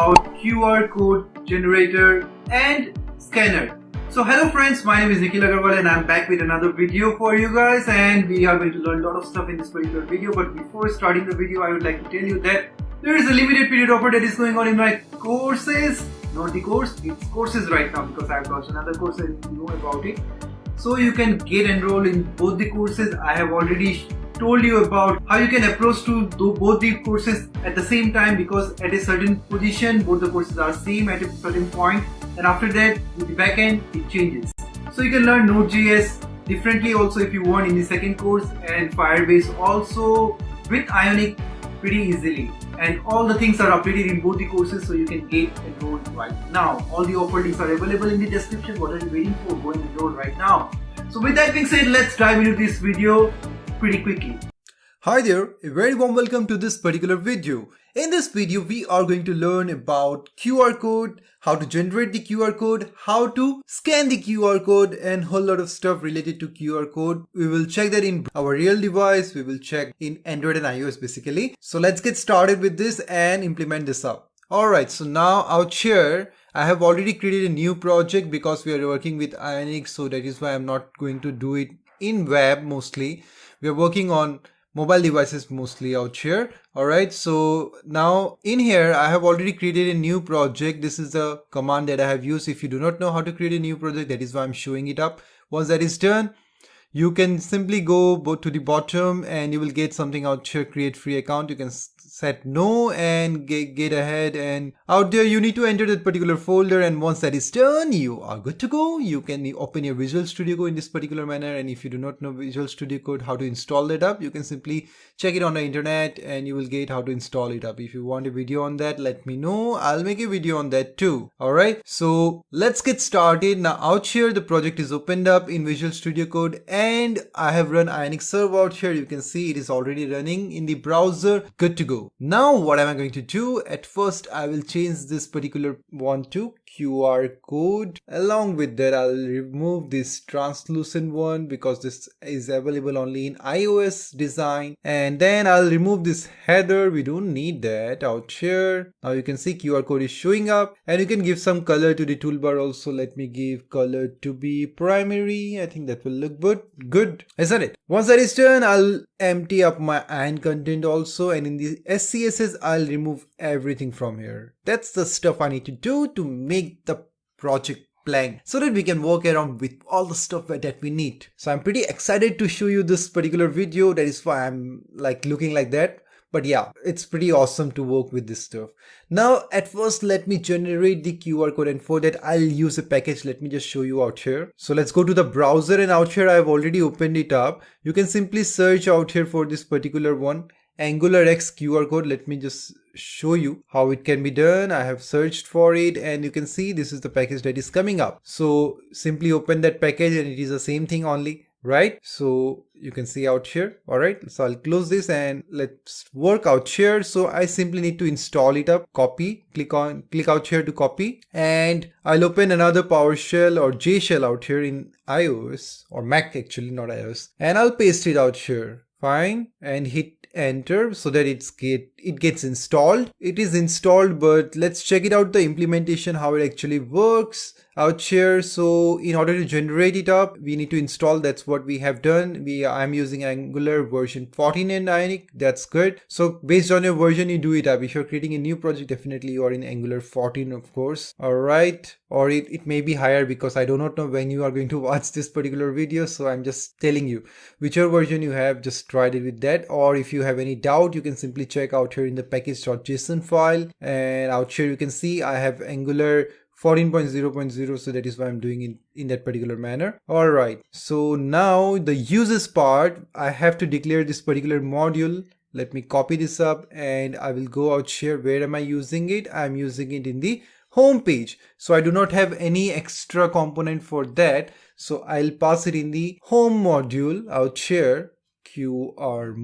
about QR code generator and scanner. So hello friends, my name is Nikhil Agarwal and I'm back with another video for you guys, and we are going to learn a lot of stuff in this particular video. But before starting the video, I would like to tell you that there is a limited period offer that is going on in my courses. Not the course, it's courses right now because I've launched another course and you know about it. So you can get enrolled in both the courses. I have already told you about how you can approach to do both the courses at the same time, because at a certain position both the courses are same at a certain point, and after that with the backend it changes. So you can learn NodeJs differently also if you want in the second course, and Firebase also with Ionic pretty easily, and all the things are updated in both the courses, so you can get enrolled right now. All the offer links are available in the description. What are you waiting for? Go and enroll right now. So with that being said, let's dive into this video pretty quickly. Hi there, a very warm welcome to this particular video. In this video, we are going to learn about QR code, how to generate the QR code, how to scan the QR code, and a whole lot of stuff related to QR code. We will check that in our real device. We will check in Android and iOS basically. So let's get started with this and implement this up. Alright, so now out here, I have already created a new project because we are working with Ionic, so that is why I'm not going to do it in web mostly. We are working on mobile devices mostly out here. Alright, so now in here I have already created a new project. This is the command that I have used. If you do not know how to create a new project, that is why I'm showing it up. Once that is done, you can simply go to the bottom and you will get something out here, create free account. You can set no and get ahead, and out there you need to enter that particular folder, and once that is done you are good to go. You can open your Visual Studio Code in this particular manner, and if you do not know Visual Studio Code, how to install that up, you can simply check it on the internet and you will get how to install it up. If you want a video on that, let me know. I'll make a video on that too. Alright, so let's get started. Now out here the project is opened up in Visual Studio Code, and I have run Ionic server out here. You can see it is already running in the browser. Good to go. Now what am I going to do? At first I will change this particular one to QR code. Along with that I'll remove this translucent one because this is available only in iOS design, and then I'll remove this header. We don't need that out here. Now you can see QR code is showing up, and you can give some color to the toolbar also. Let me give color to be primary. I think that will look good, isn't it? Once that is done, I'll empty up my ion content also, and in the SCSS I'll remove everything from here. That's the stuff I need to do to make the project blank so that we can work around with all the stuff that we need. So I'm pretty excited to show you this particular video. That is why I'm like looking like that. But yeah, it's pretty awesome to work with this stuff. Now at first let me generate the QR code, and for that I'll use a package. Let me just show you out here. So let's go to the browser, and out here I've already opened it up. You can simply search out here for this particular one, Angular X QR code. Let me just show you how it can be done. I have searched for it, and you can see this is the package that is coming up. So simply open that package and it is the same thing only, right? So you can see out here. All right, so I'll close this and let's work out here. So I simply need to install it up, copy, click out here to copy, and I'll open another PowerShell or J shell out here in iOS or Mac, actually not iOS, and I'll paste it out here. Fine, and hit enter so that it gets installed. It is installed, but let's check it out, the implementation, how it actually works out here. So in order to generate it up, we need to install. That's what we have done. I'm using Angular version 14 and Ionic. That's good. So based on your version, you do it up. If you're creating a new project, definitely you are in Angular 14, of course. All right, or it may be higher because I do not know when you are going to watch this particular video. So I'm just telling you, whichever version you have, just try it with that. Or if you have any doubt, you can simply check out here in the package.json file, and out here you can see I have Angular 14.0.0, so that is why I'm doing it in that particular manner. Alright, so now the uses part, I have to declare this particular module. Let me copy this up and I will go out here. Where am I using it? I'm using it in the home page. So I do not have any extra component for that. So I'll pass it in the home module out here. QR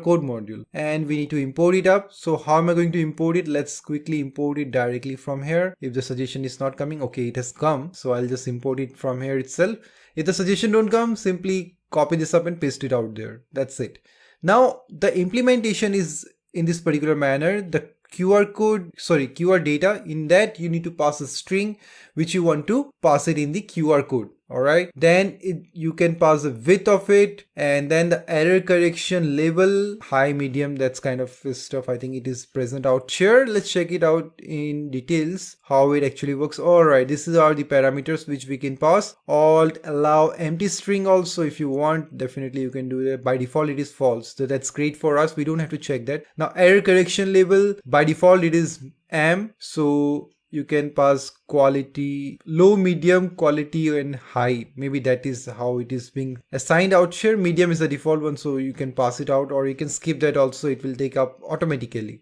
code module, and we need to import it up. So how am I going to import it? Let's quickly import it directly from here. If the suggestion is not coming, okay, it has come, so I'll just import it from here itself. If the suggestion don't come, simply copy this up and paste it out there. That's it. Now the implementation is in this particular manner. The QR data. In that you need to pass a string which you want to pass it in the QR code. Alright, then you can pass the width of it, and then the error correction level, high, medium, that's kind of stuff. I think it is present out here. Let's check it out in details how it actually works. Alright, this are the parameters which we can pass. Alt, allow empty string also if you want, definitely you can do that. By default it is false, so that's great for us, we don't have to check that. Now error correction level, by default it is M, so you can pass quality, low, medium, quality and high. Maybe that is how it is being assigned out here. Medium is the default one, so you can pass it out, or you can skip that also, it will take up automatically.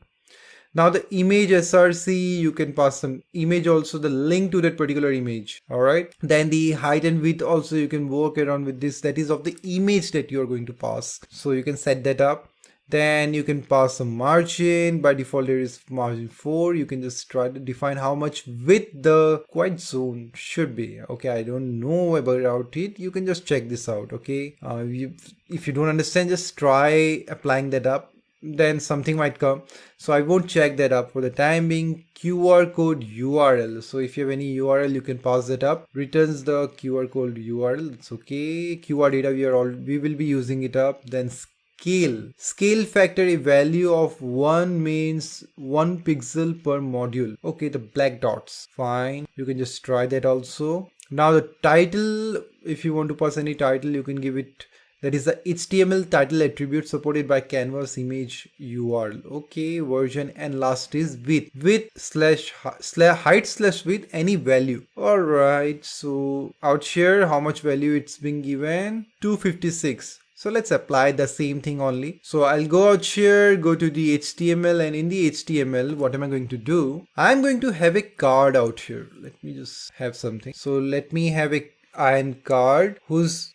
Now the image src, you can pass some image also, the link to that particular image. Alright, then the height and width also you can work around with this, that is of the image that you are going to pass, so you can set that up. Then you can pass some margin. By default there is margin 4. You can just try to define how much width the quiet zone should be. Okay, I don't know about it, you can just check this out. Okay, if you don't understand, just try applying that up, then something might come. So I won't check that up for the time being. QR code URL, so if you have any URL you can pass that up, returns the QR code URL. It's okay. QR data we will be using it up. Then scale factor, a value of 1 means 1 pixel per module. Okay, the black dots, fine, you can just try that also. Now the title, if you want to pass any title you can give it, that is the HTML title attribute supported by canvas image URL. Okay, version, and last is width slash height slash width, any value. Alright, so out here how much value it's been given, 256. So let's apply the same thing only. So I'll go out here, go to the HTML, and in the HTML, what am I going to do? I'm going to have a card out here. Let me just have something. So let me have a ion card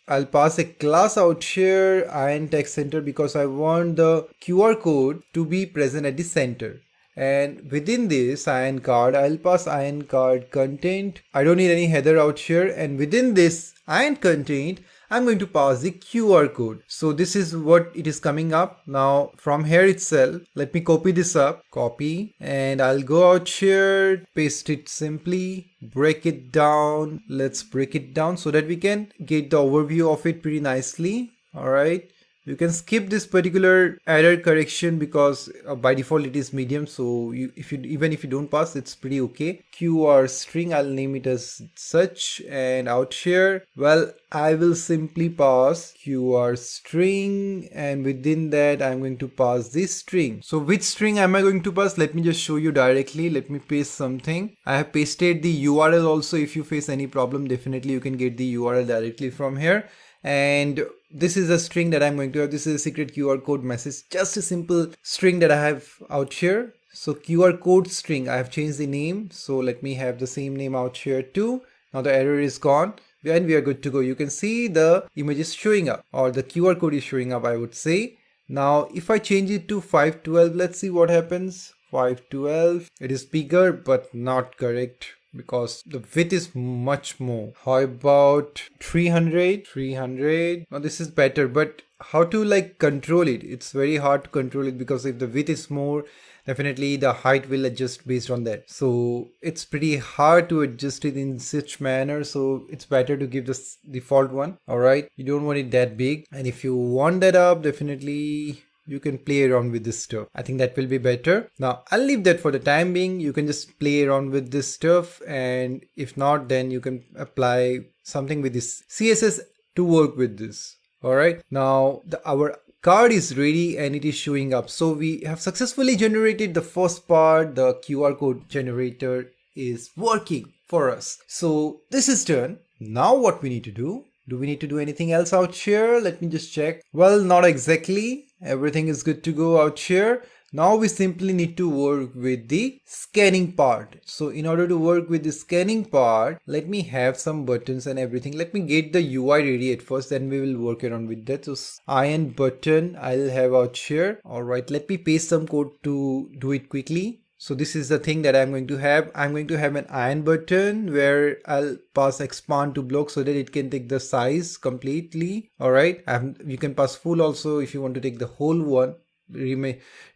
I'll pass a class out here, ion text center, because I want the QR code to be present at the center. And within this ion card, I'll pass ion card content. I don't need any header out here. And within this ion content, I'm going to pass the QR code. So this is what it is coming up. Now from here itself, let me copy this up, copy, and I'll go out here, paste it simply, break it down. Let's break it down so that we can get the overview of it pretty nicely. All right. You can skip this particular error correction because by default it is medium, so even if you don't pass, it's pretty okay. QR string, I'll name it as such, and out here, well, I will simply pass QR string, and within that I'm going to pass this string. So which string am I going to pass? Let me just show you directly. Let me paste something. I have pasted the URL also. If you face any problem, definitely you can get the URL directly from here. And this is a string that I'm going to have. This is a secret QR code message, just a simple string that I have out here. So QR code string, I have changed the name, so let me have the same name out here too. Now the error is gone and we are good to go. You can see the image is showing up, or the QR code is showing up, I would say. Now if I change it to 512, let's see what happens. 512, it is bigger but not correct, because the width is much more. How about 300? Now this is better, but how to like control it? It's very hard to control it, because if the width is more, definitely the height will adjust based on that. So it's pretty hard to adjust it in such manner, so it's better to give the default one. All right, you don't want it that big, and if you want that up, definitely you can play around with this stuff. I think that will be better. Now I'll leave that for the time being. You can just play around with this stuff, and if not, then you can apply something with this CSS to work with this. All right, now our card is ready and it is showing up. So we have successfully generated the first part. The QR code generator is working for us. So this is done. Now what we need to do? Do we need to do anything else out here? Let me just check. Well, not exactly. Everything is good to go out here. Now we simply need to work with the scanning part. So in order to work with the scanning part, let me have some buttons and everything. Let me get the UI ready at first, then we will work around with that. So iron button I'll have out here. All right, let me paste some code to do it quickly. So this is the thing that I'm going to have. I'm going to have an iron button where I'll pass expand to block so that it can take the size completely. All right. You can pass full also if you want to take the whole one,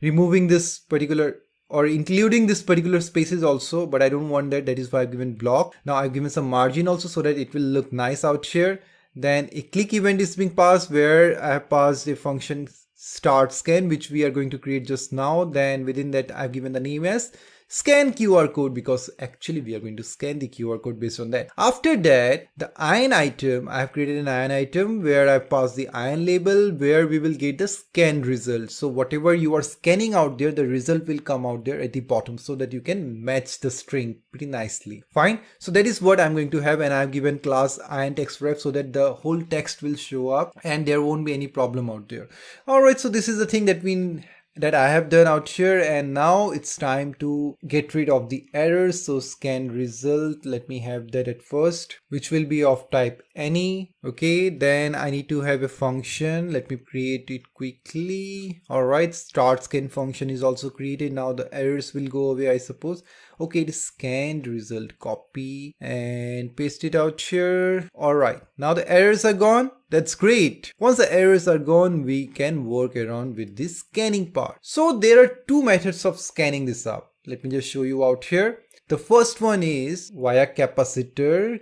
removing this particular or including this particular spaces also, but I don't want that. That is why I've given block. Now I've given some margin also so that it will look nice out here. Then a click event is being passed where I have passed a function start scan, which we are going to create just now. Then within that I've given the name as scan QR code, because actually we are going to scan the QR code based on that. After that, the ion item, I have created an ion item where I pass the ion label where we will get the scan result. So whatever you are scanning out there, the result will come out there at the bottom so that you can match the string pretty nicely. Fine. So that is what I'm going to have, and I've given class ion text ref so that the whole text will show up and there won't be any problem out there. Alright, so this is the thing that I have done out here, and now it's time to get rid of the errors. So scan result, let me have that at first, which will be of type any. Okay, then I need to have a function. Let me create it quickly. Alright, start scan function is also created. Now the errors will go away, I suppose. Okay, it is scanned result, copy and paste it out here. Alright, now the errors are gone. That's great. Once the errors are gone, we can work around with this scanning part. So there are two methods of scanning this up. Let me just show you out here. The first one is via capacitor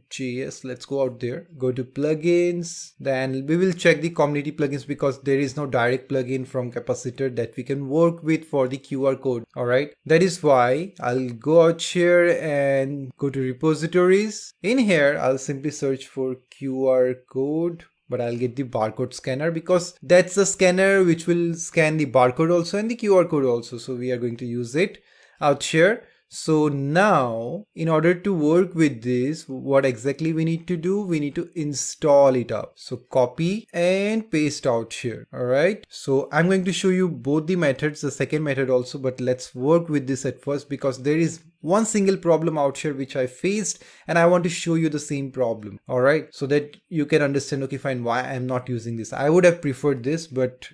JS. Let's go out there, go to plugins. Then we will check the community plugins because there is no direct plugin from capacitor that we can work with for the QR code. All right. That is why I'll go out here and go to repositories. In here, I'll simply search for QR code. But I'll get the barcode scanner because that's the scanner which will scan the barcode also and the QR code also. So we are going to use it out here. So now in order to work with this, what exactly we need to do? We need to install it up. So copy and paste out here. All right. So I'm going to show you both the methods, the second method also, but let's work with this at first because there is one single problem out here which I faced and I want to show you the same problem. All right. So that you can understand, okay, fine, why I'm not using this. I would have preferred this, but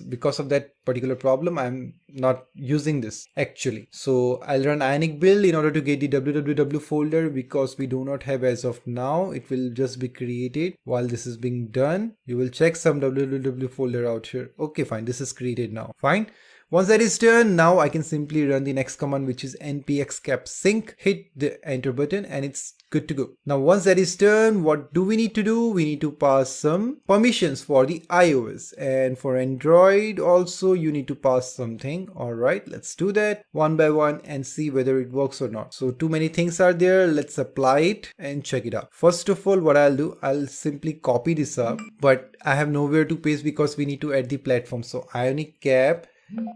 because of that particular problem, I'm not using this actually. So I'll run Ionic build in order to get the www folder because we do not have as of now. It will just be created while this is being done. You will check some www folder out here. Okay, fine. This is created now. Fine. Once that is done, now I can simply run the next command, which is npx cap sync, hit the enter button and it's good to go. Now, once that is done, what do we need to do? We need to pass some permissions for the iOS, and for Android also you need to pass something. All right, let's do that one by one and see whether it works or not. So too many things are there. Let's apply it and check it out. First of all, what I'll do, I'll simply copy this up, but I have nowhere to paste because we need to add the platform. So Ionic cap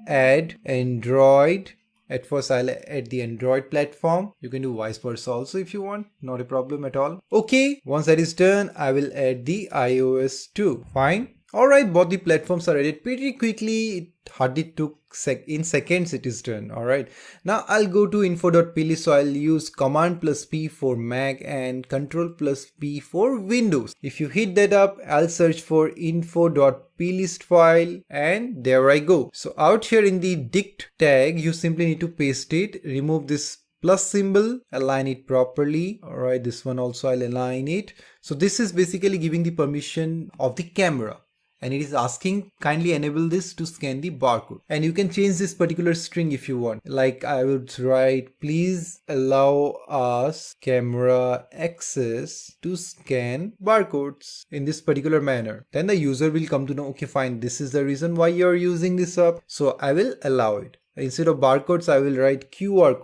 add Android. At first I'll add the Android platform. You can do vice versa also if you want, not a problem at all. Okay, once that is done, I will add the iOS too. Fine. Alright, both the platforms are added pretty quickly. It hardly took in seconds it is done. Alright, now I'll go to info.plist. So I'll use command plus P for Mac and control plus P for Windows. If you hit that up, I'll search for info.plist file and there I go. So out here in the dict tag, you simply need to paste it, remove this plus symbol, align it properly. All right, this one also I'll align it. So this is basically giving the permission of the camera. And it is asking kindly enable this to scan the barcode, and you can change this particular string if you want. Like I would write, please allow us camera access to scan barcodes in this particular manner. Then the user will come to know, okay fine, this is the reason why you're using this up, so I will allow it. Instead of barcodes, I will write QR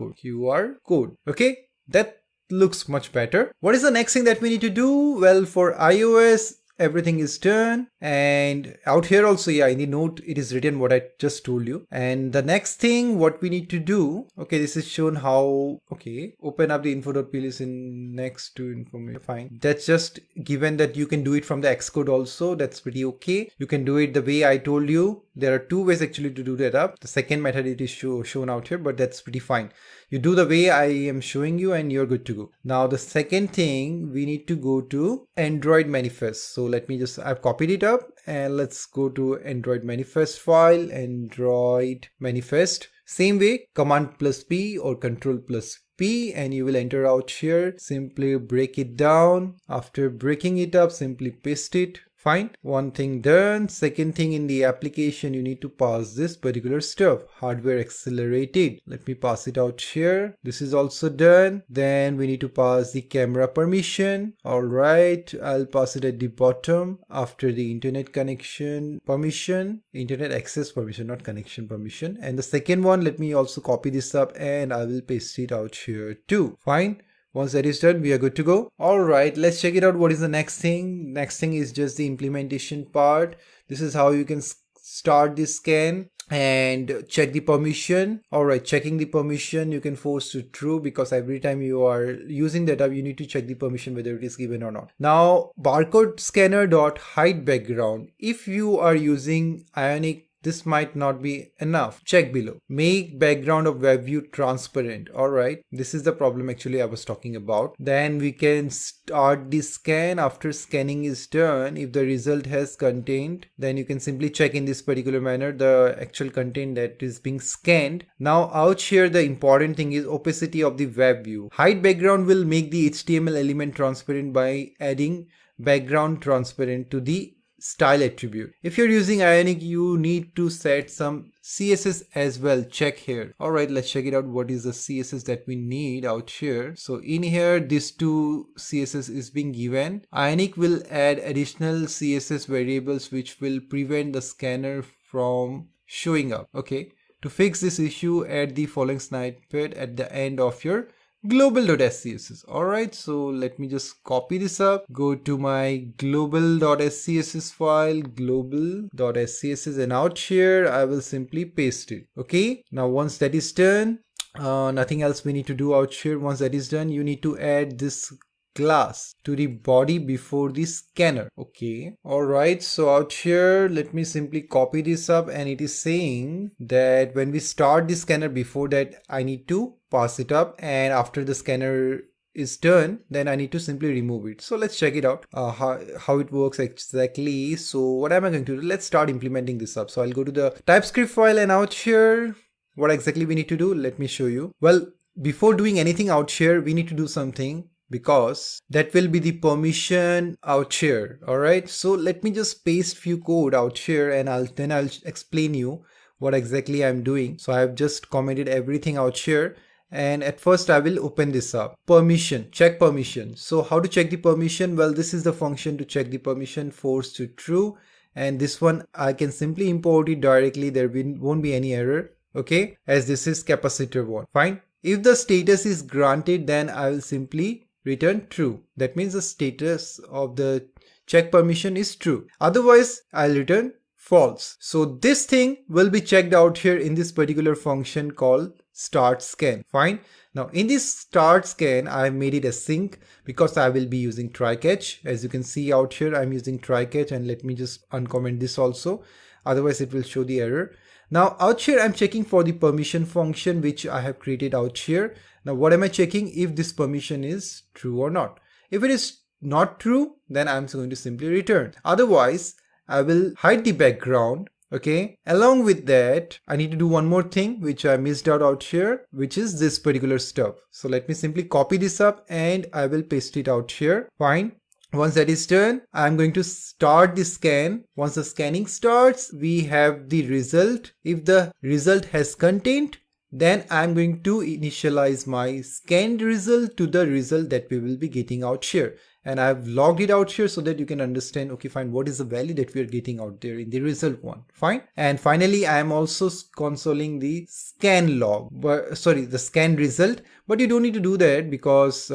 code. Okay, that looks much better. What is the next thing that we need to do? Well, for iOS, everything is done, and out here also, yeah, in the note it is written what I just told you. And the next thing what we need to do, okay, this is shown how, okay, open up the info.plist in next to information. Fine, that's just given that you can do it from the Xcode also. That's pretty okay. You can do it the way I told you. There are two ways actually to do that up. The second method it is shown out here, but that's pretty fine. You do the way I am showing you and you're good to go. Now the second thing, we need to go to Android manifest. So let me just, I've copied it up and let's go to Android manifest file, Android manifest. Same way, command plus P or control plus P, and you will enter out here. Simply break it down. After breaking it up, simply paste it. Fine, one thing done. Second thing, in the application you need to pass this particular stuff, hardware accelerated. Let me pass it out here. This is also done. Then we need to pass the camera permission. Alright, I'll pass it at the bottom after the internet connection permission, internet access permission, not connection permission. And the second one, let me also copy this up and I will paste it out here too. Fine. Once that is done, we are good to go. Alright, let's check it out. What is the next thing? Next thing is just the implementation part. This is how you can start the scan and check the permission. Alright, checking the permission, you can force to true, because every time you are using that app, you need to check the permission whether it is given or not. Now, barcode scanner dot hide background. If you are using Ionic, this might not be enough. Check below. Make background of web view transparent. Alright, this is the problem actually I was talking about. Then we can start the scan. After scanning is done, if the result has content, then you can simply check in this particular manner the actual content that is being scanned. Now out here, the important thing is opacity of the web view. Hide background will make the HTML element transparent by adding background transparent to the style attribute. If you're using Ionic, you need to set some CSS as well. Check here. Alright, let's check it out. What is the CSS that we need out here? So in here, these two CSS is being given. Ionic will add additional CSS variables which will prevent the scanner from showing up. Okay, to fix this issue, add the following snippet at the end of your global.scss. Alright, so let me just copy this up, go to my global.scss file, global.scss, and out here I will simply paste it. Okay, now once that is done, nothing else we need to do out here. Once that is done, you need to add this glass to the body before the scanner. Okay, alright, so out here let me simply copy this up, and it is saying that when we start the scanner, before that I need to pass it up, and after the scanner is done, then I need to simply remove it. So let's check it out, how it works exactly. So what am I going to do? Let's start implementing this up. So I'll go to the TypeScript file, and out here what exactly we need to do, let me show you. Well, before doing anything out here, we need to do something, because that will be the permission out here. Alright, so let me just paste few code out here, and I'll explain you what exactly I'm doing. So I've just commented everything out here, and at first I will open this up. Permission, check permission. So how to check the permission? Well, this is the function to check the permission, force to true, and this one I can simply import it directly. There won't be any error. Okay, as this is capacitor one. Fine. If the status is granted, then I will simply return true. That means the status of the check permission is true. Otherwise, I'll return false. So this thing will be checked out here in this particular function called start scan. Fine. Now in this start scan, I have made it async because I will be using try catch. As you can see out here, I'm using try catch, and let me just uncomment this also. Otherwise, it will show the error. Now out here, I'm checking for the permission function which I have created out here. Now what am I checking? If this permission is true or not. If it is not true, then I'm going to simply return. Otherwise, I will hide the background. Okay, along with that, I need to do one more thing which I missed out here, which is this particular stuff. So let me simply copy this up, and I will paste it out here. Fine. Once that is done, I'm going to start the scan. Once the scanning starts, we have the result. If the result has content, then I'm going to initialize my scanned result to the result that we will be getting out here. And I've logged it out here so that you can understand, okay, fine, what is the value that we are getting out there in the result one. Fine. And finally, I am also consoling the scan log, the scan result, but you don't need to do that because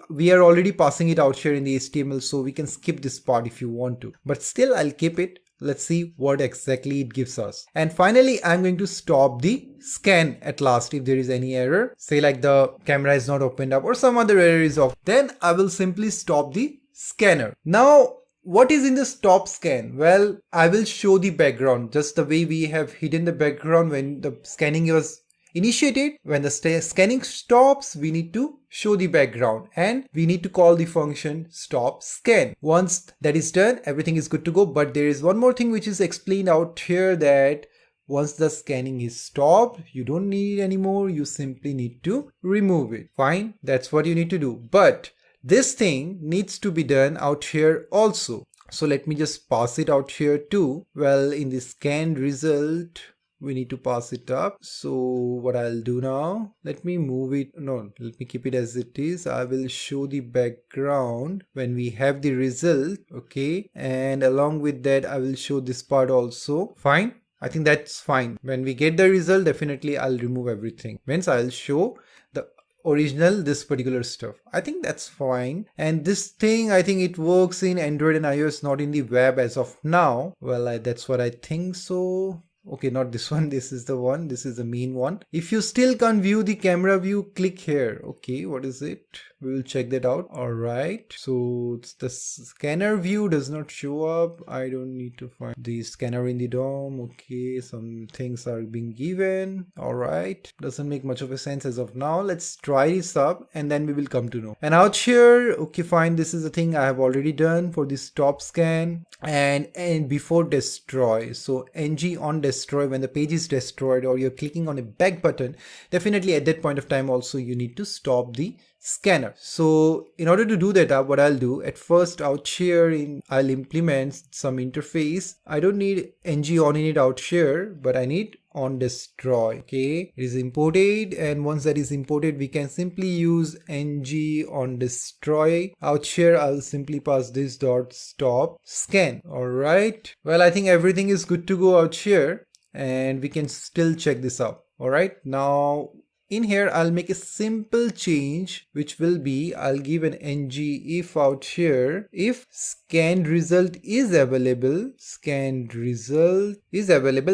we are already passing it out here in the HTML, so we can skip this part if you want to, but still I'll keep it. Let's see what exactly it gives us. And finally, I'm going to stop the scan at last. If there is any error, say like the camera is not opened up or some other error is off, then I will simply stop the scanner. Now, what is in the stop scan? Well, I will show the background just the way we have hidden the background when the scanning was initiated. When the scanning stops, we need to show the background, and we need to call the function stop scan. Once that is done, everything is good to go. But there is one more thing which is explained out here, that once the scanning is stopped, you don't need it anymore. You simply need to remove it. Fine, that's what you need to do. But this thing needs to be done out here also. So let me just pass it out here too. Well, in the scan result, we need to pass it up. So what I'll do now, let me move it. No, let me keep it as it is. I will show the background when we have the result. Okay. And along with that, I will show this part also. Fine. I think that's fine. When we get the result, definitely I'll remove everything. Means I'll show the original this particular stuff. I think that's fine. And this thing, I think it works in Android and iOS, not in the web as of now. Well, that's what I think so. Okay, not this one. This is the one. This is the main one. If you still can't view the camera view, click here. Okay, what is it? We will check that out. All right. So it's the scanner view does not show up. I don't need to find the scanner in the DOM. Okay, some things are being given. All right. Doesn't make much of a sense as of now. Let's try this up and then we will come to know. And out here, okay, fine. This is the thing I have already done for this top scan and before destroy. So ng on destroy, when the page is destroyed or you're clicking on a back button, definitely at that point of time also you need to stop the scanner. So in order to do that, what I'll do at first out here I'll implement some interface. I don't need ng on init out here, but I need on destroy. Okay, it is imported, and once that is imported, we can simply use ng on destroy. Out here I'll simply pass this dot stop scan. All right, well, I think everything is good to go out here and we can still check this out. All right, now in here I'll make a simple change, which will be I'll give an ng if out here, if scanned result is available,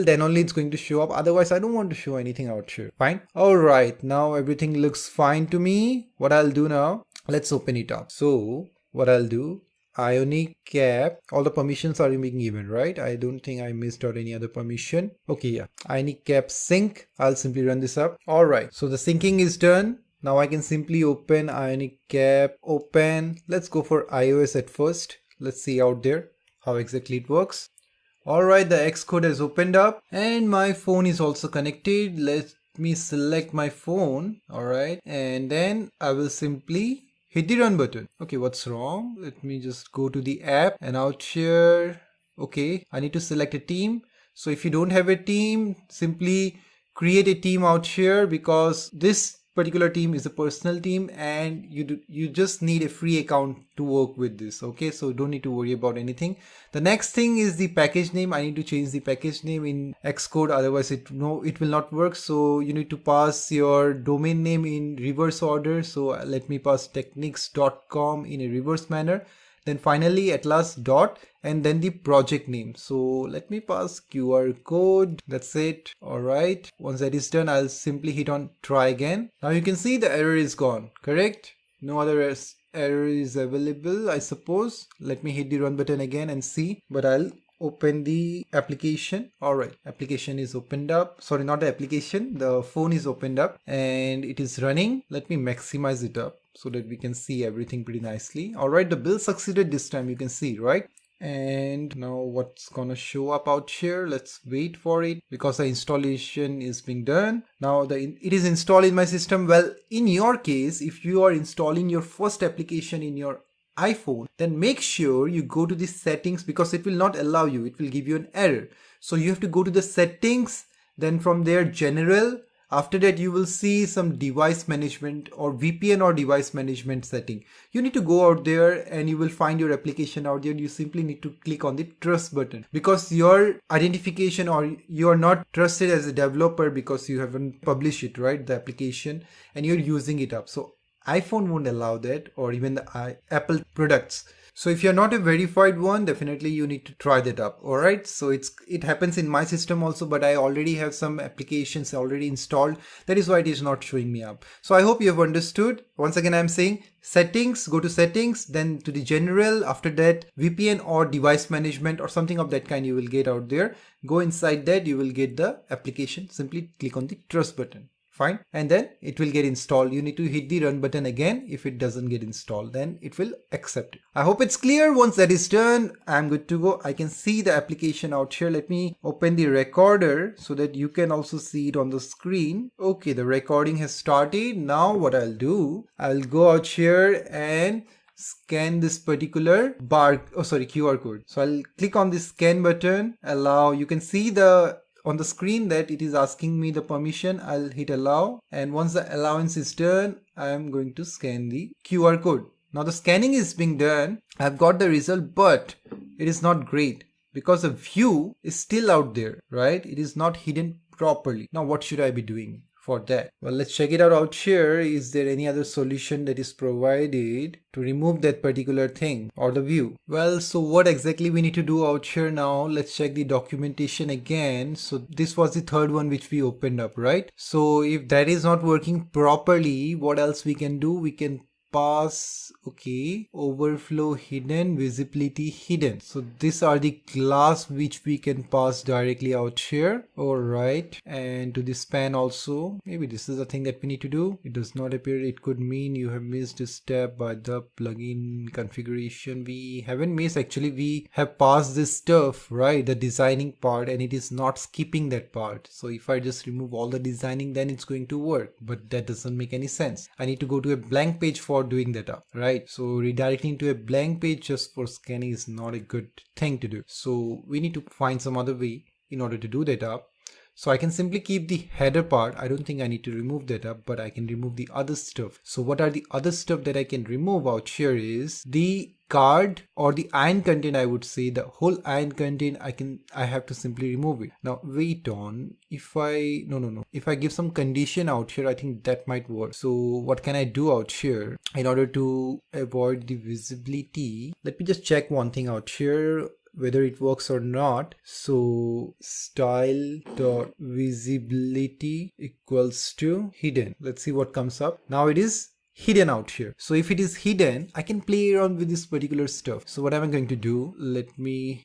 then only it's going to show up. Otherwise I don't want to show anything out here. Fine. All right, now everything looks fine to me. What I'll do now, let's open it up. So what I'll do, Ionic cap, all the permissions are being given, right? I don't think I missed out any other permission. Okay, yeah, Ionic cap sync. I'll simply run this up. All right, so the syncing is done. Now I can simply open Ionic cap, open. Let's go for iOS at first. Let's see out there how exactly it works. All right, the Xcode has opened up and my phone is also connected. Let me select my phone. All right, and then I will simply hit the run button. Okay, what's wrong? Let me just go to the app and out here. Okay, I need to select a team. So if you don't have a team, simply create a team out here, because this particular team is a personal team and you just need a free account to work with this. Okay, so don't need to worry about anything. The next thing is the package name. I need to change the package name in Xcode, otherwise it will not work. So you need to pass your domain name in reverse order. So let me pass techniques.com in a reverse manner. Then finally at last dot and then the project name. So let me pass QR code. That's it. All right. Once that is done, I'll simply hit on try again. Now you can see the error is gone. Correct? No other error is available, I suppose. Let me hit the run button again and see. But I'll open the application. All right, application is opened up. Sorry, not the application, the phone is opened up and it is running. Let me maximize it up so that we can see everything pretty nicely. All right, the build succeeded this time, you can see, right? And now what's gonna show up out here, let's wait for it, because the installation is being done. Now it is installed in my system. Well, in your case, if you are installing your first application in your iPhone, then make sure you go to the settings, because it will not allow you, it will give you an error. So you have to go to the settings, then from there general. After that you will see some device management or VPN or device management setting. You need to go out there and you will find your application out there. You simply need to click on the trust button, because your identification, or you are not trusted as a developer because you haven't published it, right, the application, and you're using it up. So iPhone won't allow that, or even the Apple products. So if you're not a verified one, definitely you need to try that up. All right, so it happens in my system also, but I already have some applications already installed. That is why it is not showing me up. So I hope you have understood. Once again, I'm saying settings, go to settings, then to the general. After that, VPN or device management or something of that kind you will get out there. Go inside that, you will get the application. Simply click on the trust button. Fine, and then it will get installed. You need to hit the run button again. If it doesn't get installed, then it will accept it. I hope it's clear. Once that is done, I'm good to go. I can see the application out here. Let me open the recorder so that you can also see it on the screen. Okay, the recording has started. Now what I'll do, I'll go out here and scan this particular QR code. So I'll click on the scan button, allow. You can see on the screen that it is asking me the permission. I'll hit allow, and once the allowance is done, I'm going to scan the QR code. Now the scanning is being done. I've got the result, but it is not great because the view is still out there, right? It is not hidden properly. Now what should I be doing for that? Well, let's check it out here. Is there any other solution that is provided to remove that particular thing or the view? Well, so what exactly we need to do out here now? Let's check the documentation again. So this was the third one which we opened up, right? So if that is not working properly, what else we can do? We can pass, okay, overflow hidden, visibility hidden. So these are the class which we can pass directly out here. All right, and to the span also, maybe this is the thing that we need to do. It does not appear. It could mean you have missed a step by the plugin configuration. We haven't missed, actually we have passed this stuff, right, the designing part, and it is not skipping that part. So if I just remove all the designing, then it's going to work, but that doesn't make any sense. I need to go to a blank page for doing that up, right? So redirecting to a blank page just for scanning is not a good thing to do. So we need to find some other way in order to do that up. So I can simply keep the header part. I don't think I need to remove that up, but I can remove the other stuff. So what are the other stuff that I can remove out here is the card or the iron content. I would say the whole iron content I have to simply remove it. Now wait on, if I if I give some condition out here, I think that might work. So what can I do out here in order to avoid the visibility? Let me just check one thing out here, whether it works or not. So style dot visibility equals to hidden. Let's see what comes up. Now it is hidden out here. So if it is hidden, I can play around with this particular stuff. So what am I going to do?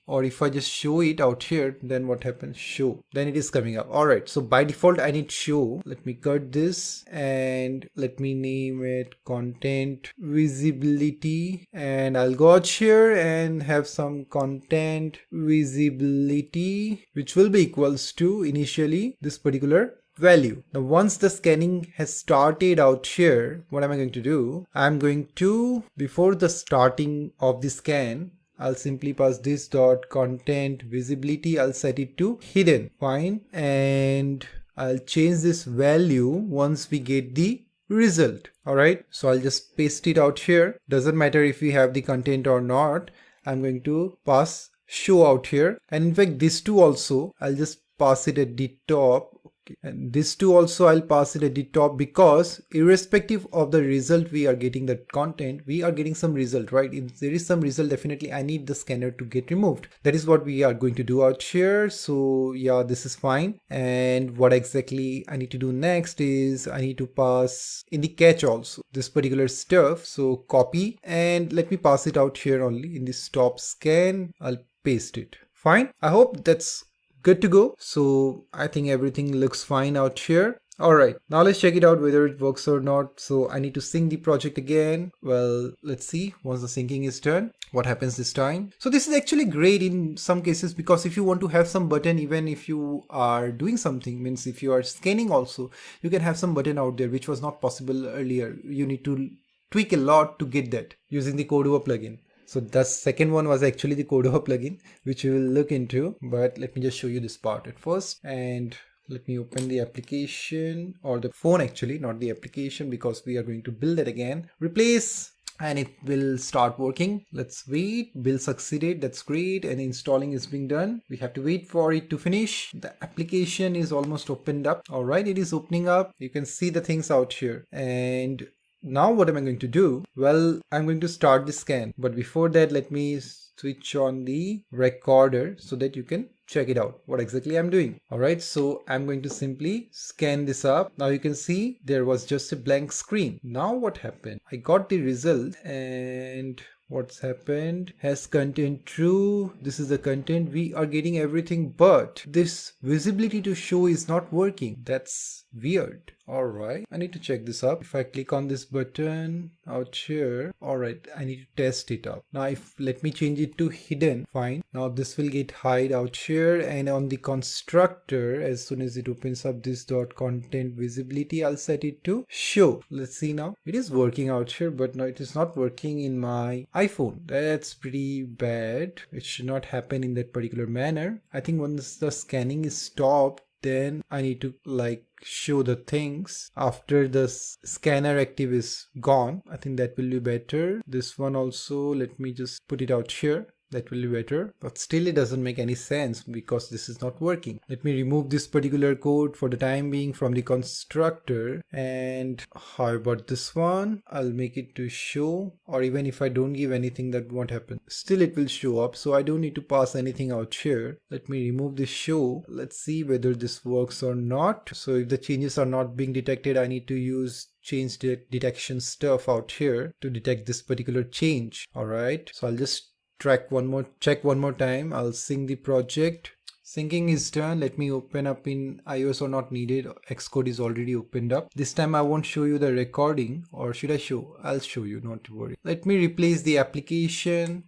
Or if I just show it out here, then what happens? Show. Then it is coming up. All right. So by default, I need show. Let me cut this and let me name it content visibility. And I'll go out here and have some content visibility, which will be equals to initially this particular value. Now once the scanning has started out here, what am I going to do? I'm going to, before the starting of the scan, I'll simply pass this dot content visibility. I'll set it to hidden. Fine. And I'll change this value once we get the result. All right. So I'll just paste it out here. Doesn't matter if we have the content or not. I'm going to pass show out here. And in fact, this two also, I'll just pass it at the top. And this two also I'll pass it at the top, because irrespective of the result we are getting, that content, we are getting some result, right? If there is some result, definitely I need the scanner to get removed. That is what we are going to do out here. So yeah, this is fine. And what exactly I need to do next is I need to pass in the catch also this particular stuff. So copy, and let me pass it out here only in the stop scan. I'll paste it. Fine. I hope that's good to go. So I think everything looks fine out here. All right, now let's check it out whether it works or not. So I need to sync the project again. Well, let's see once the syncing is done what happens this time. So this is actually great in some cases, because if you want to have some button, even if you are doing something, means if you are scanning also, you can have some button out there which was not possible earlier. You need to tweak a lot to get that using the Cordova plugin. So the second one was actually the Cordova plugin, which we will look into, but let me just show you this part at first. And let me open the application, or the phone actually, not the application, because we are going to build it again. Replace, and it will start working. Let's wait. Build succeeded. That's great. And installing is being done. We have to wait for it to finish. The application is almost opened up. All right, it is opening up. You can see the things out here. And now what am I going to do? Well, I'm going to start the scan. But before that, let me switch on the recorder so that you can check it out what exactly I'm doing. All right, so I'm going to simply scan this up. Now you can see there was just a blank screen. Now what happened? I got the result, and what's happened? Has content true. This is the content. We are getting everything, but this visibility to show is not working. That's weird. Alright, I need to check this up. If I click on this button out here, alright, I need to test it up. Now if let me change it to hidden, fine. Now this will get hide out here, and on the constructor, as soon as it opens up this dot content visibility, I'll set it to show. Let's see now. It is working out here, but no, it is not working in my iPhone. That's pretty bad. It should not happen in that particular manner. I think once the scanning is stopped, then I need to like show the things after the scanner active is gone. I think that will be better. This one also, let me just put it out here. That will be better, but still it doesn't make any sense because this is not working. Let me remove this particular code for the time being from the constructor. And how about this one? I'll make it to show, or even if I don't give anything, that won't happen. Still it will show up, so I don't need to pass anything out here. Let me remove this show. Let's see whether this works or not. So if the changes are not being detected, I need to use change detection stuff out here to detect this particular change. All right, so I'll just check one more time. I'll sync the project. Syncing is done. Let me open up in iOS or not needed. Xcode is already opened up. This time I won't show you the recording, or should I show? I'll show you, not to worry. Let me replace the application.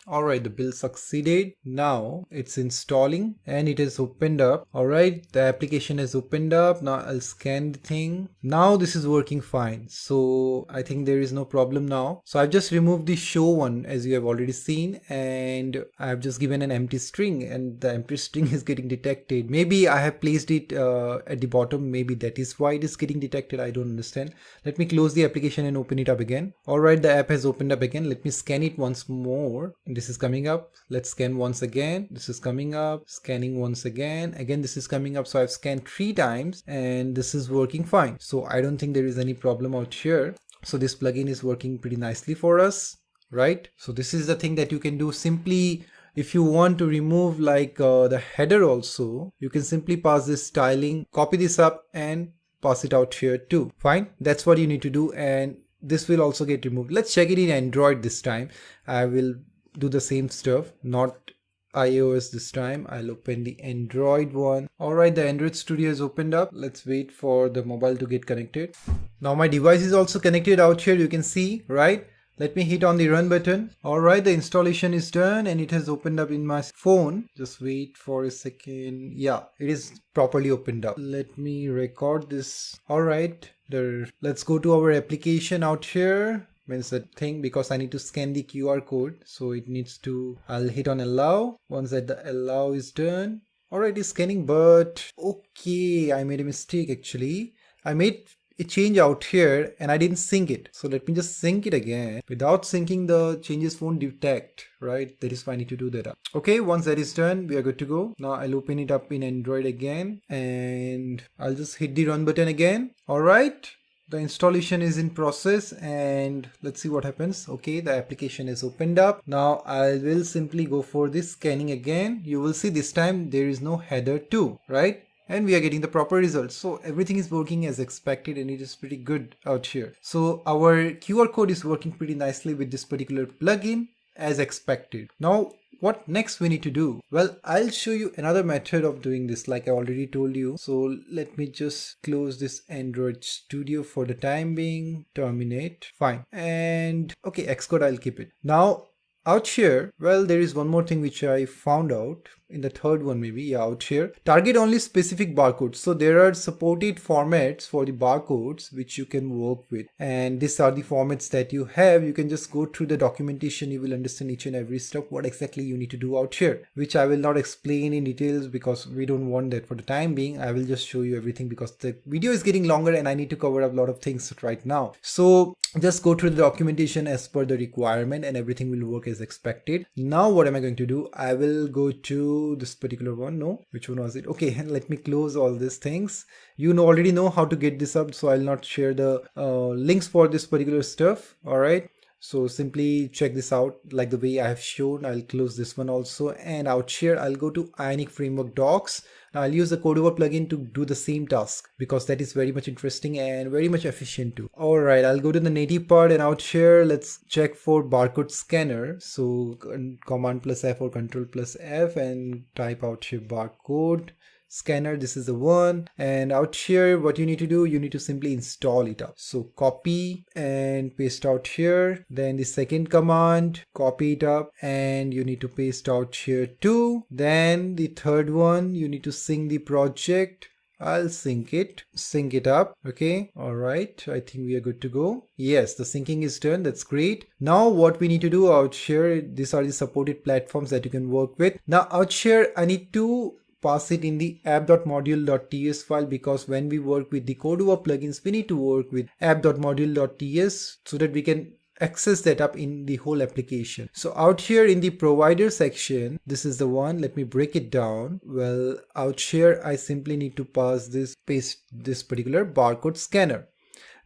Alright, the build succeeded. Now it's installing and it has opened up. Alright, the application has opened up. Now I'll scan the thing. Now this is working fine. So I think there is no problem now. So I've just removed the show one, as you have already seen, and I've just given an empty string, and the empty string is getting detected. Maybe I have placed it at the bottom. Maybe that is why it is getting detected. I don't understand. Let me close the application and open it up again. Alright, the app has opened up again. Let me scan it once more. This is coming up. Let's scan once again. This is coming up. Scanning once again. Again, this is coming up. So I've scanned 3 times and this is working fine. So I don't think there is any problem out here. So this plugin is working pretty nicely for us, right? So this is the thing that you can do simply. If you want to remove like the header also, you can simply pass this styling, copy this up and pass it out here too. Fine. That's what you need to do. And this will also get removed. Let's check it in Android this time. I will do the same stuff, not iOS this time. I'll open the Android one. Alright, the Android Studio is opened up. Let's wait for the mobile to get connected. Now my device is also connected out here, you can see, right? Let me hit on the run button. Alright, the installation is done and it has opened up in my phone. Just wait for a second. Yeah, it is properly opened up. Let me record this. Alright, let's go to our application out here. Means that thing, because I need to scan the QR code, so it needs to, I'll hit on allow. Once that the allow is done, alright, it's scanning, but okay, I made a mistake actually. I made a change out here and I didn't sync it. So let me just sync it again. Without syncing, the changes won't detect, right? That is why I need to do that up. Okay, once that is done, we are good to go. Now I'll open it up in Android again and I'll just hit the run button again. Alright. The installation is in process and let's see what happens. Okay, the application is opened up. Now I will simply go for this scanning again. You will see this time there is no header too, right? And we are getting the proper results. So everything is working as expected and it is pretty good out here. So our QR code is working pretty nicely with this particular plugin as expected. Now what next we need to do? Well, I'll show you another method of doing this like I already told you. So let me just close this Android Studio for the time being. Terminate. Fine. And okay, Xcode, I'll keep it. Now out here, well, there is one more thing which I found out in the third one, maybe. Yeah, out here, target only specific barcodes. So there are supported formats for the barcodes which you can work with, and these are the formats that you have. You can just go through the documentation. You will understand each and every step what exactly you need to do out here, which I will not explain in details because we don't want that for the time being. I will just show you everything because the video is getting longer and I need to cover up a lot of things right now. So just go through the documentation as per the requirement and everything will work as expected. Now what am I going to do? I will go to this particular one. No, which one was it? Okay, and let me close all these things. You already know how to get this up, so I'll not share the links for this particular stuff. All right, so simply check this out like the way I have shown. I'll close this one also, and out here I'll go to Ionic framework docs. Now I'll use the Cordova plugin to do the same task because that is very much interesting and very much efficient too. Alright, I'll go to the native part and out here let's check for barcode scanner. So Command plus F or Control plus F and type out here barcode scanner, this is the one. And out here what you need to do, you need to simply install it up. So copy and paste out here. Then the second command, copy it up and you need to paste out here too. Then the third one, you need to sync the project. I'll sync it up. Okay, all right, I think we are good to go. Yes, the syncing is done. That's great. Now what we need to do out here, these are the supported platforms that you can work with. Now out here I need to pass it in the app.module.ts file, because when we work with the Cordova plugins, we need to work with app.module.ts so that we can access that up in the whole application. So out here in the provider section, this is the one. Let me break it down. Well, out here I simply need to paste this particular barcode scanner.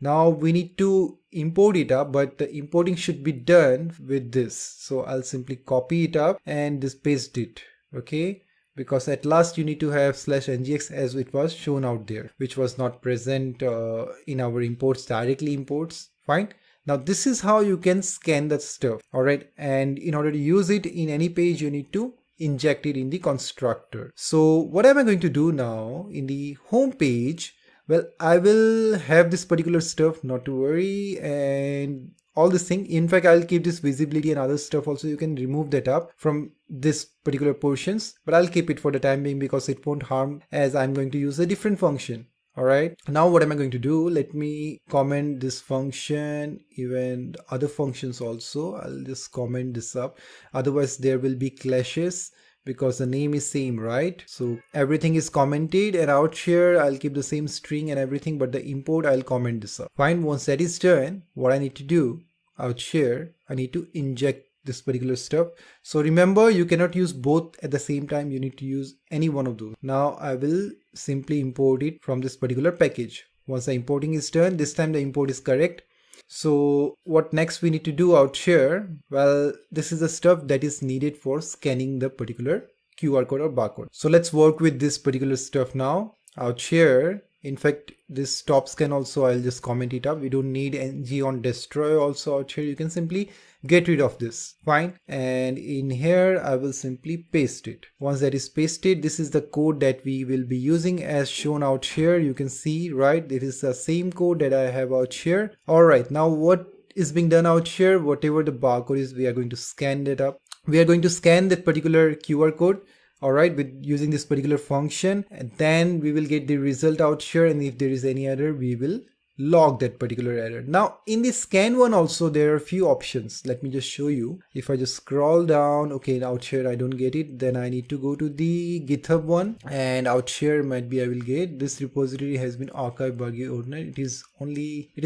Now we need to import it up, but the importing should be done with this. So I'll simply copy it up and just paste it. Okay, because at last you need to have /ngx as it was shown out there, which was not present in our directly imports. Fine. Now this is how you can scan that stuff. All right, and in order to use it in any page, you need to inject it in the constructor. So what am I going to do now in the home page? Well, I will have this particular stuff, not to worry, and all this thing. In fact, I'll keep this visibility and other stuff also. You can remove that up from this particular portions, but I'll keep it for the time being because it won't harm, as I'm going to use a different function. All right, now what am I going to do? Let me comment this function, even other functions also. I'll just comment this up, otherwise there will be clashes because the name is same, right? So everything is commented, and out here I'll keep the same string and everything, but the import I'll comment this up. Fine. Once that is done, what I need to do out here, I need to inject this particular stuff. So remember, you cannot use both at the same time. You need to use any one of those. Now I will simply import it from this particular package. Once the importing is done, this time the import is correct. So what next we need to do out here? Well, this is the stuff that is needed for scanning the particular QR code or barcode. So let's work with this particular stuff now out here. In fact, this stop scan also, I'll just comment it up. We don't need ng on destroy also out here. You can simply get rid of this. Fine. And in here, I will simply paste it. Once that is pasted, this is the code that we will be using as shown out here. You can see, right? It is the same code that I have out here. All right. Now what is being done out here? Whatever the barcode is, we are going to scan that up. We are going to scan that particular QR code. All right, with using this particular function, and then we will get the result out here, and if there is any error, we will log that particular error. Now in the scan one also, there are a few options. Let me just show you. If I just scroll down, okay, out here I don't get it, then I need to go to the GitHub one, and out here might be I will get this repository has been archived by the owner. It is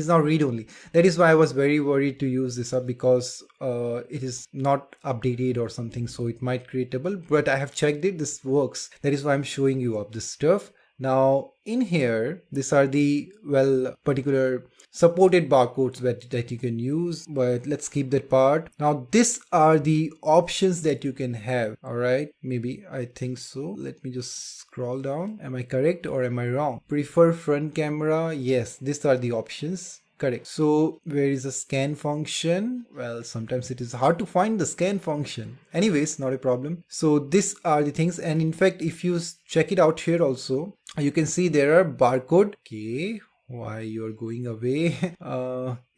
now read only. That is why I was very worried to use this up, because it is not updated or something, so it might create trouble, but I have checked it, this works. That is why I'm showing you up this stuff. Now in here, these are the particular supported barcodes that you can use, but let's keep that part. Now these are the options that you can have. All right, maybe I think so. Let me just scroll down. Am I correct or am I wrong? Prefer front camera. Yes, these are the options. Correct. So where is the scan function? Well, sometimes it is hard to find the scan function. Anyways, not a problem. So these are the things, and in fact, if you check it out here also, you can see there are barcode. Okay, why you're going away?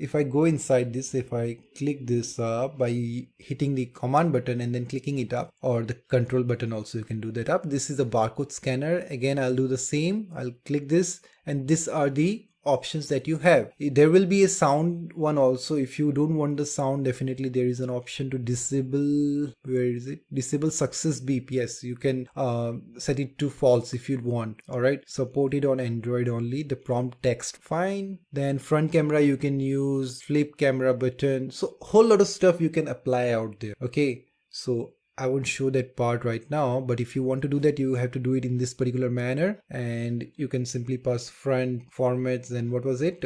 If I go inside this, if I click this up by hitting the command button and then clicking it up, or the control button also, you can do that up. This is a barcode scanner. Again, I'll do the same. I'll click this, and these are the options that you have. There will be a sound one also. If you don't want the sound, definitely there is an option to disable. Where is it? Disable success beep. Yes, you can set it to false if you want. All right, supported on Android only. The prompt text, fine. Then front camera, you can use flip camera button. So whole lot of stuff you can apply out there. Okay, so I won't show that part right now, but if you want to do that, you have to do it in this particular manner, and you can simply pass front formats. And what was it?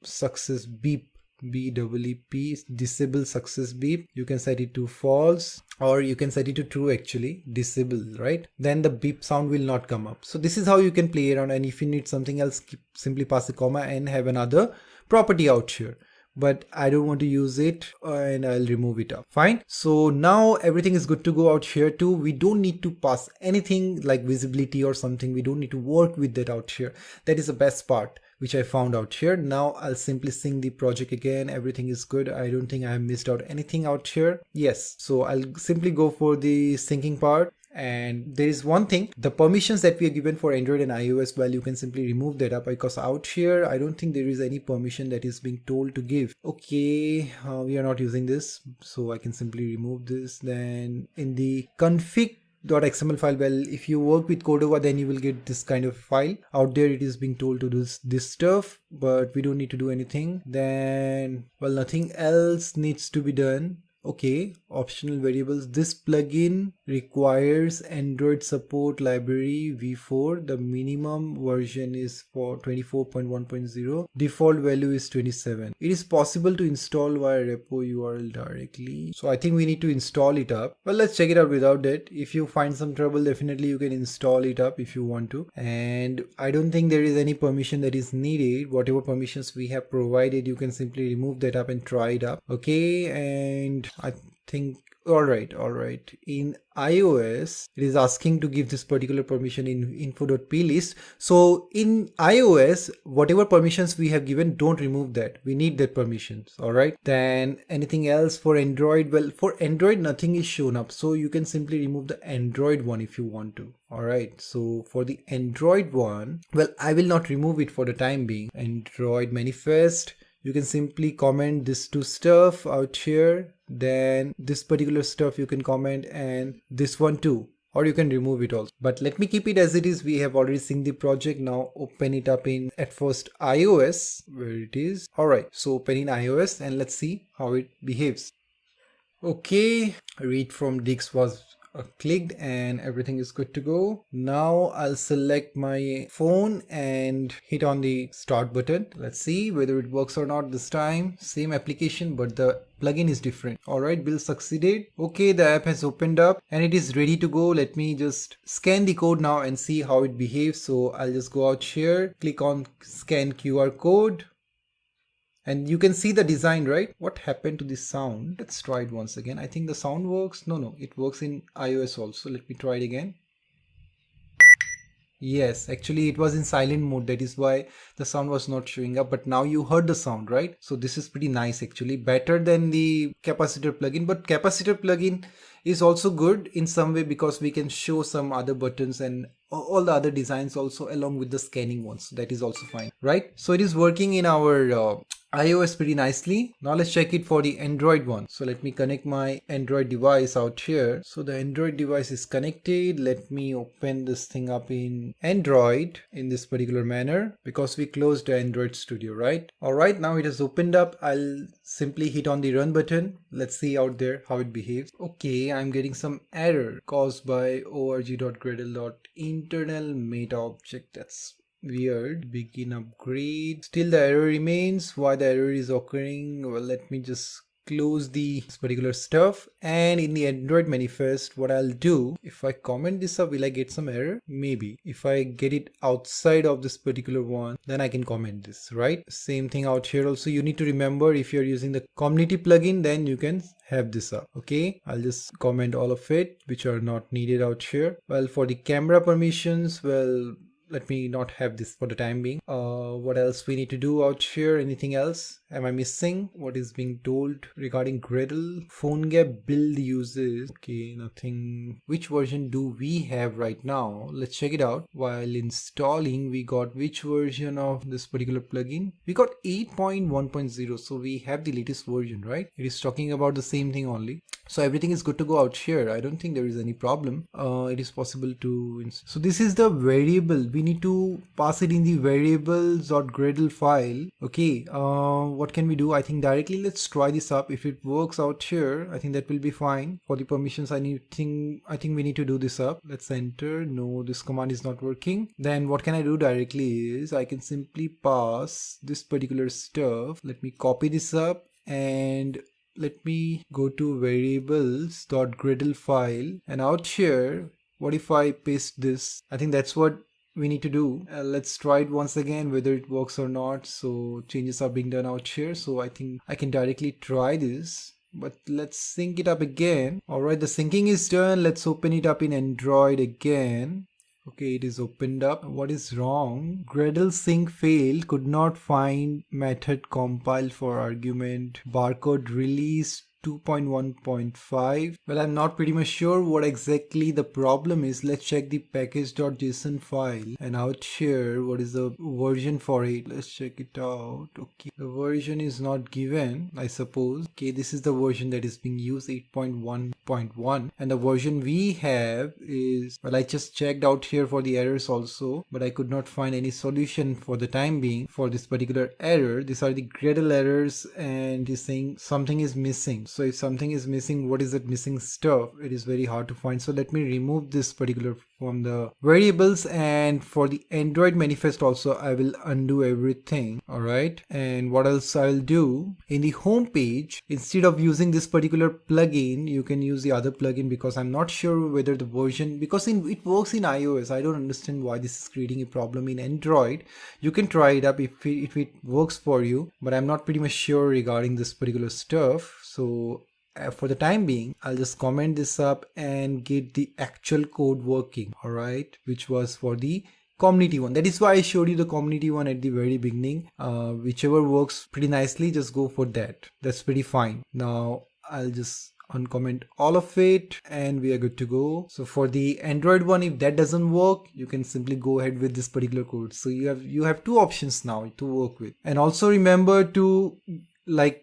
Success beep, BEEP, disable success beep. You can set it to false, or you can set it to true, actually disable, right? Then the beep sound will not come up. So this is how you can play around, and if you need something else, simply pass a comma and have another property out here. but I don't want to use it and I'll remove it up. Fine. So now everything is good to go out here too. We don't need to pass anything like visibility or something. We don't need to work with that out here. That is the best part which I found out here. Now I'll simply sync the project again. Everything is good. I don't think I have missed out anything out here. Yes. So I'll simply go for the syncing part. And there is one thing, the permissions that we are given for Android and iOS, well, you can simply remove that up, because out here I don't think there is any permission that is being told to give. Okay, we are not using this, so I can simply remove this. Then in the config.xml file, well, if you work with Cordova, then you will get this kind of file. Out there it is being told to do this stuff, but we don't need to do anything. Then, well, nothing else needs to be done. Okay, optional variables. This plugin requires Android support library v4. The minimum version is for 24.1.0. Default value is 27. It is possible to install via repo URL directly. So I think we need to install it up. Well, let's check it out without that. If you find some trouble, definitely you can install it up if you want to. And I don't think there is any permission that is needed. Whatever permissions we have provided, you can simply remove that up and try it up. Okay, and I think all right. In iOS, it is asking to give this particular permission in info.plist. So in iOS, whatever permissions we have given, don't remove that. We need that permissions. All right. Then anything else for Android? Well, for Android, nothing is shown up. So you can simply remove the Android one if you want to. All right. So for the Android one, well, I will not remove it for the time being. Android manifest. You can simply comment this two stuff out here. Then this particular stuff you can comment, and this one too, or you can remove it also. But let me keep it as it is. We have already synced the project. Now open it up in at first iOS, where it is. All right, so open in iOS and let's see how it behaves. Okay, read from disk was clicked and everything is good to go. Now I'll select my phone and hit on the start button. Let's see whether it works or not this time. Same application, but the plugin is different. All right, build succeeded. Okay, the app has opened up and it is ready to go. Let me just scan the code now and see how it behaves. So I'll just go out here, click on scan QR code. And you can see the design, right? What happened to the sound? Let's try it once again. I think the sound works. No, it works in iOS also. Let me try it again. Yes, actually it was in silent mode. That is why the sound was not showing up. But now you heard the sound, right? So this is pretty nice actually. Better than the capacitor plugin. But capacitor plugin is also good in some way because we can show some other buttons and all the other designs also along with the scanning ones. That is also fine, right? So it is working in our iOS pretty nicely. Now let's check it for the Android one. So let me connect my Android device out here. So the Android device is connected. Let me open this thing up in Android in this particular manner because we closed the Android Studio, right? All right, now it has opened up. I'll simply hit on the run button. Let's see out there how it behaves. Okay, I'm getting some error caused by org.gradle.internal meta object. That's weird. Begin upgrade. Still the error remains. Why the error is occurring? Well, let me just close this particular stuff. And in the Android manifest, what I'll do, if I comment this up, will I get some error? Maybe. If I get it outside of this particular one, then I can comment this, right? Same thing out here also. You need to remember, if you're using the community plugin, then you can have this up. Okay, I'll just comment all of it which are not needed out here. Well, for the camera permissions, well, let me not have this for the time being. What else we need to do out here? Anything else? Am I missing? What is being told regarding Gradle? Phone gap build uses. Okay, nothing. Which version do we have right now? Let's check it out. While installing, we got which version of this particular plugin? We got 8.1.0. So we have the latest version, right? It is talking about the same thing only. So everything is good to go out here. I don't think there is any problem. It is possible to. So this is the variable. We need to pass it in the variables.gradle file. Okay. What can we do? I think directly let's try this up. If it works out here, I think that will be fine. For the permissions, I think we need to do this up. Let's enter. No, this command is not working. Then what can I do directly is I can simply pass this particular stuff. Let me copy this up and let me go to variables.gradle file, and out here, what if I paste this? I think that's what we need to do. Let's try it once again whether it works or not. So changes are being done out here, so I think I can directly try this. But let's sync it up again. Alright, the syncing is done. Let's open it up in Android again. Okay, it is opened up. What is wrong? Gradle sync failed. Could not find method compile for argument. Barcode release 2.1.5. Well, I'm not pretty much sure what exactly the problem is. Let's check the package.json file, and out here what is the version for it. Let's check it out. Okay, the version is not given, I suppose. Okay, this is the version that is being used, 8.1.1, and the version we have is, well, I just checked out here for the errors also, but I could not find any solution for the time being for this particular error. These are the Gradle errors, and it's saying something is missing. So if something is missing, what is that missing stuff? It is very hard to find. So let me remove this particular from the variables, and for the Android manifest also I will undo everything. Alright, and what else I will do, in the home page, instead of using this particular plugin, you can use the other plugin, because I'm not sure whether the version, because it works in iOS. I don't understand why this is creating a problem in Android. You can try it up if it works for you, but I'm not pretty much sure regarding this particular stuff. So for the time being, I'll just comment this up and get the actual code working. Alright, which was for the community one. That is why I showed you the community one at the very beginning. Whichever works pretty nicely, just go for that. That's pretty fine. Now I'll just uncomment all of it and we are good to go. So for the Android one, if that doesn't work, you can simply go ahead with this particular code. So you have two options now to work with. And also remember to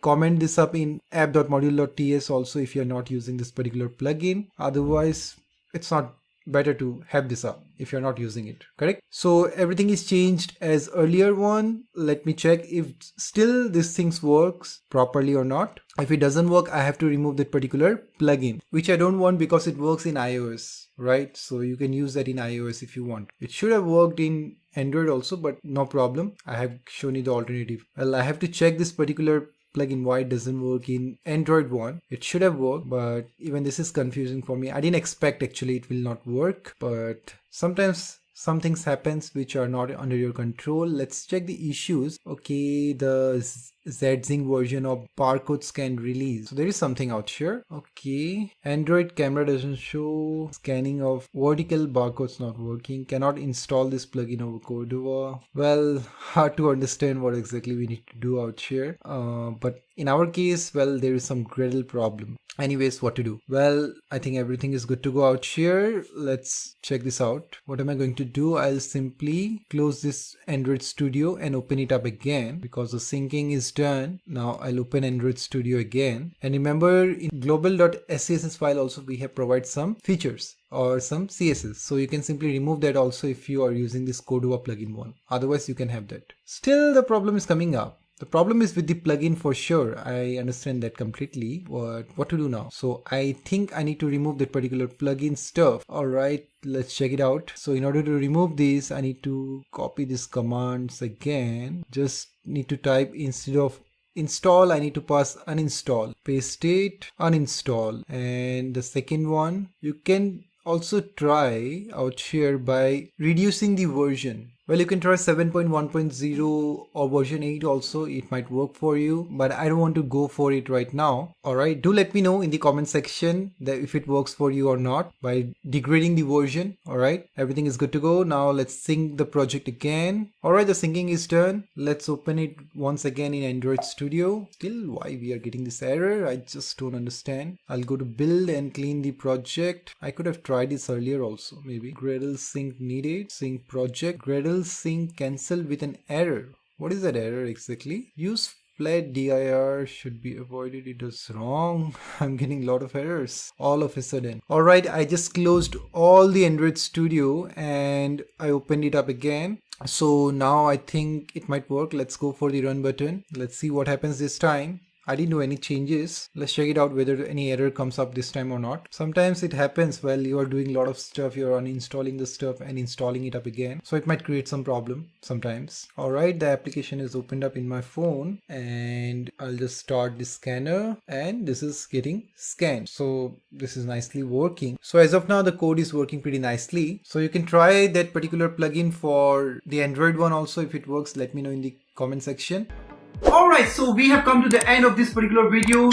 comment this up in app.module.ts also if you're not using this particular plugin. Otherwise, it's not better to have this up if you're not using it, correct? So everything is changed as earlier one. Let me check if still this things works properly or not. If it doesn't work, I have to remove that particular plugin, which I don't want because it works in iOS, right? So you can use that in iOS if you want. It should have worked in Android also, but no problem. I have shown you the alternative. Well, I have to check this particular plugin why it doesn't work in Android one. It should have worked, but even this is confusing for me. I didn't expect actually it will not work, but sometimes some things happens which are not under your control. Let's check the issues. Okay, the ZZing version of barcode scan release. So there is something out here. Okay, Android camera doesn't show. Scanning of vertical barcodes not working. Cannot install this plugin over Cordova. Well, hard to understand what exactly we need to do out here. But in our case, well, there is some Gradle problem. Anyways, what to do? Well, I think everything is good to go out here. Let's check this out. What am I going to do? I'll simply close this Android Studio and open it up again because the syncing is done. Now I'll open Android Studio again. And remember, in global.scss file also we have provided some features or some CSS. So you can simply remove that also if you are using this Cordova plugin one. Otherwise you can have that. Still the problem is coming up. The problem is with the plugin for sure. I understand that completely. What to do now? So I think I need to remove that particular plugin stuff. Alright, let's check it out. So in order to remove this, I need to copy these commands again. Just need to type, instead of install, I need to pass uninstall. Paste it, uninstall. And the second one, you can also try out here by reducing the version. Well, you can try 7.1.0 or version 8 also. It might work for you, but I don't want to go for it right now. Alright, do let me know in the comment section that if it works for you or not by degrading the version. Alright, everything is good to go. Now let's sync the project again. Alright, the syncing is done. Let's open it once again in Android Studio. Still, why we are getting this error? I just don't understand. I'll go to build and clean the project. I could have tried this earlier also, maybe. Gradle sync needed, sync project, Gradle sync cancelled with an error. What is that error exactly? Use flat dir should be avoided. It is wrong. I'm getting a lot of errors all of a sudden. Alright, I just closed all the Android Studio and I opened it up again. So now I think it might work. Let's go for the run button. Let's see what happens this time. I didn't do any changes. Let's check it out whether any error comes up this time or not. Sometimes it happens while you are doing a lot of stuff, you're uninstalling the stuff and installing it up again. So it might create some problem sometimes. Alright, the application is opened up in my phone and I'll just start the scanner and this is getting scanned. So this is nicely working. So as of now, the code is working pretty nicely. So you can try that particular plugin for the Android one also. If it works, let me know in the comment section. Alright, so we have come to the end of this particular video.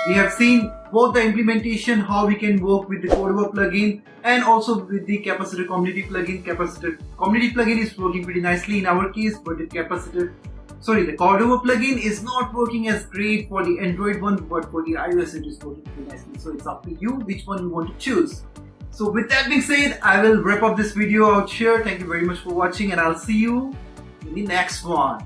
We have seen both the implementation, how we can work with the Cordova plugin and also with the Capacitor Community plugin. Capacitor Community plugin is working pretty nicely in our case, but the Cordova plugin is not working as great for the Android one, but for the iOS it is working pretty nicely. So it's up to you which one you want to choose. So with that being said, I will wrap up this video out here. Thank you very much for watching and I'll see you in the next one.